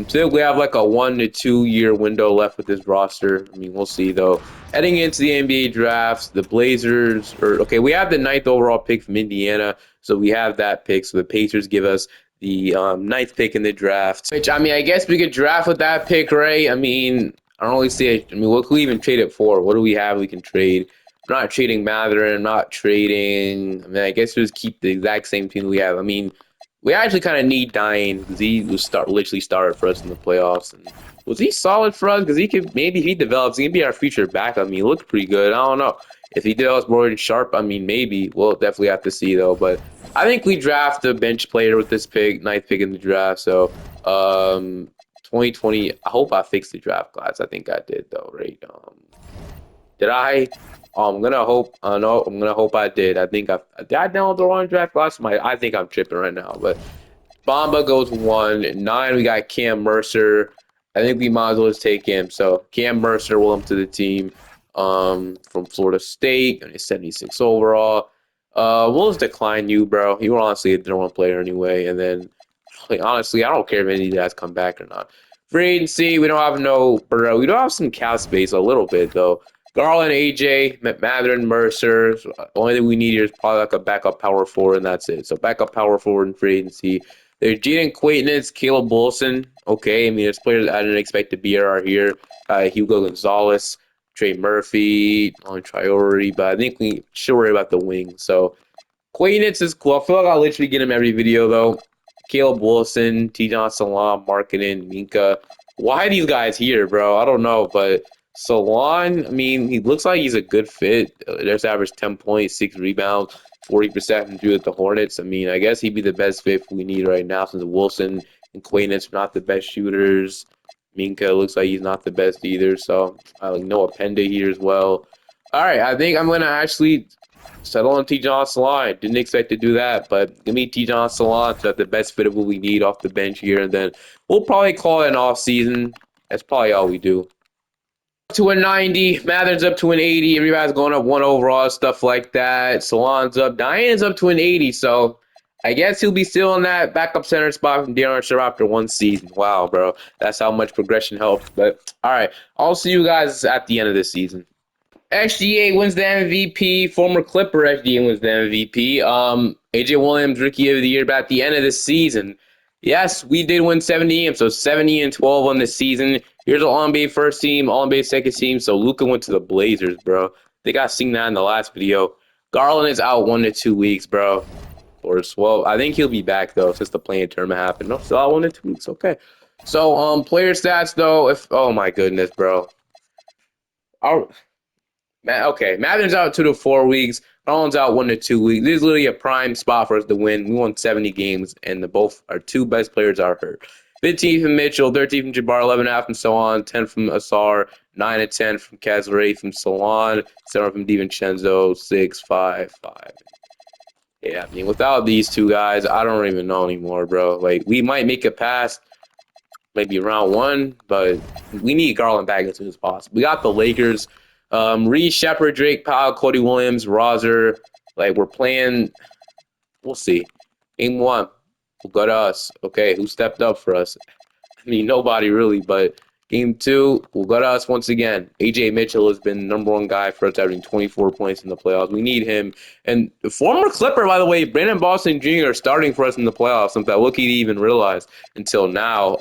Still we have like a 1 to 2 year window left with this roster. I mean, we'll see though. Heading into the NBA drafts, the Blazers are okay. We have the ninth overall pick from Indiana, so we have that pick. So the Pacers give us the ninth pick in the draft. Which I mean, I guess we could draft with that pick, right? I mean, I don't really see it. I mean, what can we even trade it for? What do we have we can trade? I'm not trading Mathurin. I'm not trading. I mean, I guess we just keep the exact same team we have. I mean, we actually kind of need Diane because he was literally started for us in the playoffs. And was he solid for us? Because he could maybe if he develops, he can be our future backup. I mean, he looked pretty good. I don't know if he develops more than Sharp. I mean, maybe we'll definitely have to see though. But I think we draft a bench player with this pick, ninth pick in the draft. So 2020. I hope I fixed the draft class. I think I did though, right? Did I? I'm gonna hope. No, I'm gonna hope I did. I think did I download the wrong draft class. I think I'm tripping right now. But Bamba goes 1. 9. We got Cam Mercer. I think we might as well just take him. So Cam Mercer, welcome to the team. From Florida State, and he's 76 overall. We'll just decline you, bro. You were honestly a number one player anyway. And then, like, honestly, I don't care if any of these guys come back or not. Free agency, we don't have no, bro. We don't have some cap space a little bit though. Garland, AJ, Mathurin, Mercer. So only thing we need here is probably like a backup power forward, and that's it. So backup power forward in free agency. There's Jaden Quaitness, Caleb Wilson. Okay, I mean, there's players I didn't expect to be are here. Hugo Gonzalez, Trey Murphy on priority, but I think we should worry about the wing. So Quaitness is cool. I feel like I'll literally get him every video though. Caleb Wilson, T. Salam, Markkinen, Minka. Why are these guys here, bro? I don't know, but Salon, I mean, he looks like he's a good fit. There's average 10 points, 6 rebounds, 40% from through at the Hornets. I mean, I guess he'd be the best fit we need right now since Wilson and Quaitness are not the best shooters. Minka looks like he's not the best either. So, like Noah Penda here as well. All right, I think I'm going to actually settle on T. Salon. Didn't expect to do that, but give me T. Salon. So that's the best fit of what we need off the bench here. And then we'll probably call it an off season. That's probably all we do. To a 90, Mathurin's up to an 80. Everybody's going up 1 overall, stuff like that. Salon's up. Diane's up to an 80. So I guess he'll be still in that backup center spot from Darren Sharp after 1 season. Wow, bro. That's how much progression helps. But all right, I'll see you guys at the end of this season. SGA wins the MVP. Former Clipper SGA wins the MVP. AJ Williams, Rookie of the Year, but at the end of the season, yes, we did win 70 games, so 70-12 on the season. Here's an All-NBA first team, All-NBA second team. So Luka went to the Blazers, bro. I think I seen that in the last video. Garland is out 1 to 2 weeks, bro. Well, I think he'll be back though since the playing tournament happened. No, still out 1 to 2 weeks. Okay. So player stats though. If oh my goodness, bro. Okay, Mathurin's out 2 to 4 weeks. Garland's out 1 to 2 weeks. This is literally a prime spot for us to win. We won 70 games, and both our 2 best players are hurt. 15 from Mitchell, 13 from Jabbar, 11.5 from Salon, 10 from Asar, 9 and 10 from Kazare, from Salon, 7 from DiVincenzo, 6, 5, 5. Yeah, I mean, without these 2 guys, I don't even know anymore, bro. Like, we might make it past maybe round 1, but we need Garland back as soon as possible. We got the Lakers. Reed, Shepard, Drake, Powell, Cody Williams, Rozer. Like, we're playing. We'll see. Game 1 will go to us. Okay, who stepped up for us? I mean, nobody really, but game 2 will go to us once again. AJ Mitchell has been the #1 guy for us, averaging 24 points in the playoffs. We need him. And the former Clipper, by the way, Brandon Boston Jr. starting for us in the playoffs, something I lucky to even realize until now.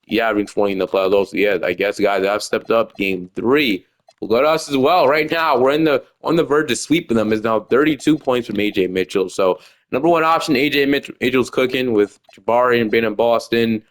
Yeah, averaging 20 in the playoffs. Yeah, I guess guys have stepped up. Game 3 will go to us as well. Right now, we're on the verge of sweeping them. Is now 32 points from AJ Mitchell. So #1 option, AJ Mitchell's cooking with Jabari and Brandon Boston.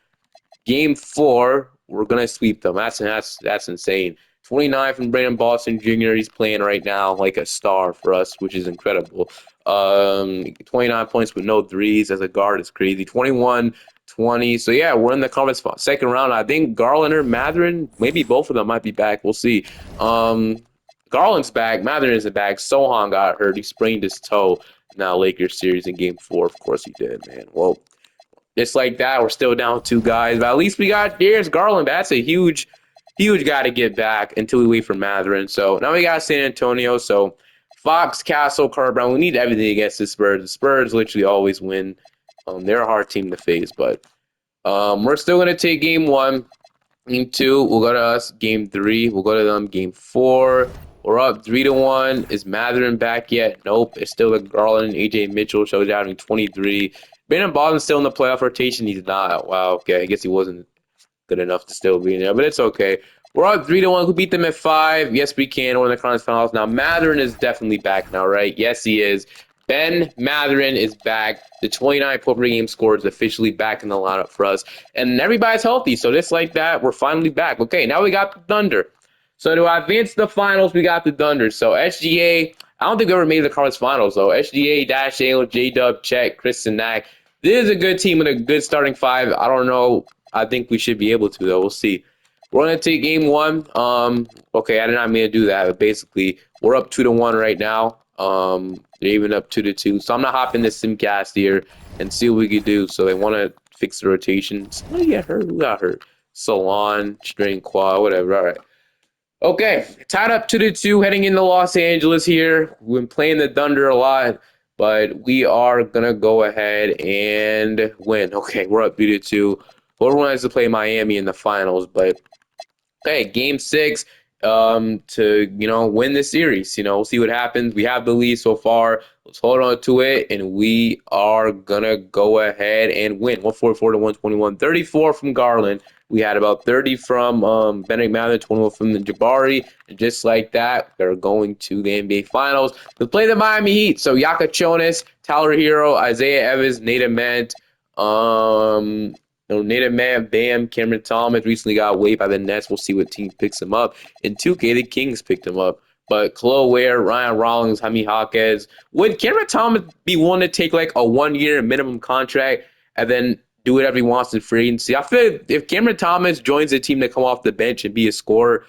Game 4, we're gonna sweep them. That's insane. 29 from Brandon Boston Jr. He's playing right now like a star for us, which is incredible. 29 points with no threes as a guard is crazy. 21, 20. So yeah, we're in the conference second round. I think Garland or Mathurin, maybe both of them might be back. We'll see. Garland's back. Mathurin isn't back. Sohan got hurt. He sprained his toe. Now Lakers series in game 4. Of course he did, man. Well, just like that, we're still down 2 guys. But at least we got Darius Garland. That's a huge guy to get back until we wait for Mathurin. So now we got San Antonio. So Fox, Castle, Carter Brown. We need everything against the Spurs. The Spurs literally always win. They're a hard team to face, but We're still gonna take game one. Game two, we'll go to us. Game three, we'll go to them. Game four, we're up 3-1. Is Matherin back yet? Nope. It's still the Garland and AJ Mitchell shows having 23. Brandon Baldwin's still in the playoff rotation. He's not. Wow. Okay. I guess he wasn't good enough to still be in there, but it's okay. We're up 3-1. Who beat them at 5? Yes, we can. We're in the conference finals now. Matherin is definitely back now, right? Yes, he is. Ben Matherin is back. The 29-point per game score is officially back in the lineup for us, and everybody's healthy. So just like that, we're finally back. Okay, now we got the Thunder. So to advance to the finals, we got the Thunder. So SGA, I don't think we ever made the conference finals though. SGA, Dash Ale, J Dub, Chet, Chris, and Knack. This is a good team with a good starting five. I don't know. I think we should be able to though. We'll see. We're gonna take game one. Okay, I did not mean to do that, but basically we're up 2-1 right now. They're even up 2-2. So I'm not hopping this Simcast here and see what we can do. So they want to fix the rotation. Somebody get hurt? Who got hurt? Salon, String Quad, whatever. All right. Okay, tied up 2-2, heading into Los Angeles here. We've been playing the Thunder a lot, but we are gonna go ahead and win. Okay, we're up 3-2. Everyone has to play Miami in the finals, but okay, game six, to win the series. We'll see what happens. We have the lead so far. Let's hold on to it, and we are gonna go ahead and win. 144 to 121. 34 from Garland. We had about 30 from Benedict Mather, 21 from the Jabari, and just like that, they're going to the NBA Finals to play the Miami Heat. So Yaka Chonis, Tyler Hero, Isaiah Evans, Nate Ament, Native Man, Bam, Cameron Thomas recently got waived by the Nets. We'll see what team picks him up. In 2K, the Kings picked him up. But Chloe Ware, Ryan Rollins, Jaime Jaquez. Would Cameron Thomas be willing to take like a 1-year minimum contract and then do whatever he wants in free agency? I feel if Cameron Thomas joins a team to come off the bench and be a scorer,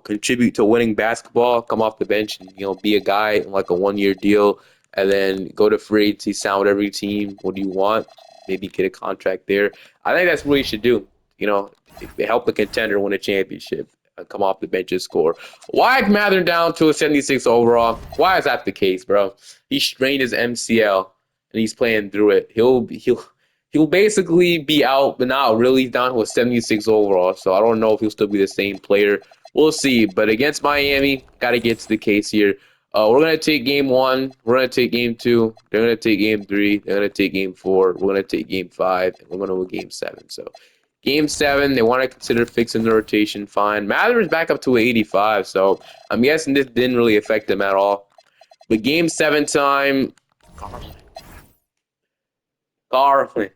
contribute to winning basketball, come off the bench and, be a guy in like a 1-year deal and then go to free agency, sign with every team. What do you want? Maybe get a contract there. I think that's what he should do. Help the contender win a championship. Come off the bench and score. Why is Matherin down to a 76 overall? Why is that the case, bro? He strained his MCL and he's playing through it. He'll basically be out, but not really down to a 76 overall. So I don't know if he'll still be the same player. We'll see. But against Miami, got to get to the case here. We're going to take game one. We're going to take game two. They're going to take game three. They're going to take game four. We're going to take game five. And we're going to win game seven. So game seven, they want to consider fixing the rotation. Fine. Mather is back up to 85. So I'm guessing this didn't really affect them at all. But game seven time, Garland.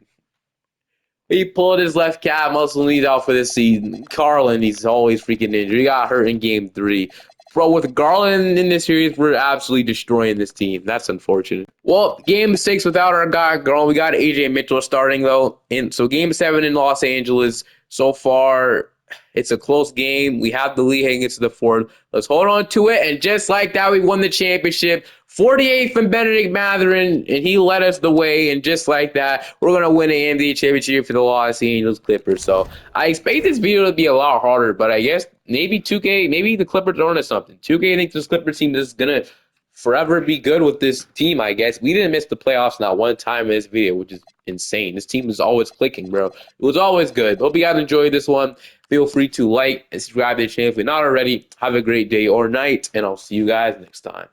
He pulled his left calf muscle and he's out for this season. Garland, he's always freaking injured. He got hurt in game three. Bro, with Garland in this series, we're absolutely destroying this team. That's unfortunate. Well, game six without our guy Garland, we got AJ Mitchell starting though. And so game seven in Los Angeles. So far, it's a close game. We have the lead heading into the fourth. Let's hold on to it. And just like that, we won the championship. 48 from Benedict Mathurin, and he led us the way. And just like that, we're going to win the NBA championship for the Los Angeles Clippers. So I expect this video to be a lot harder, but I guess maybe 2K, maybe the Clippers are onto something. 2K thinks this Clippers team is going to forever be good with this team, I guess. We didn't miss the playoffs not one time in this video, which is insane. This team is always clicking, bro. It was always good. Hope you guys enjoyed this one. Feel free to like and subscribe to the channel if you're not already. Have a great day or night, and I'll see you guys next time.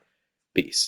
Peace.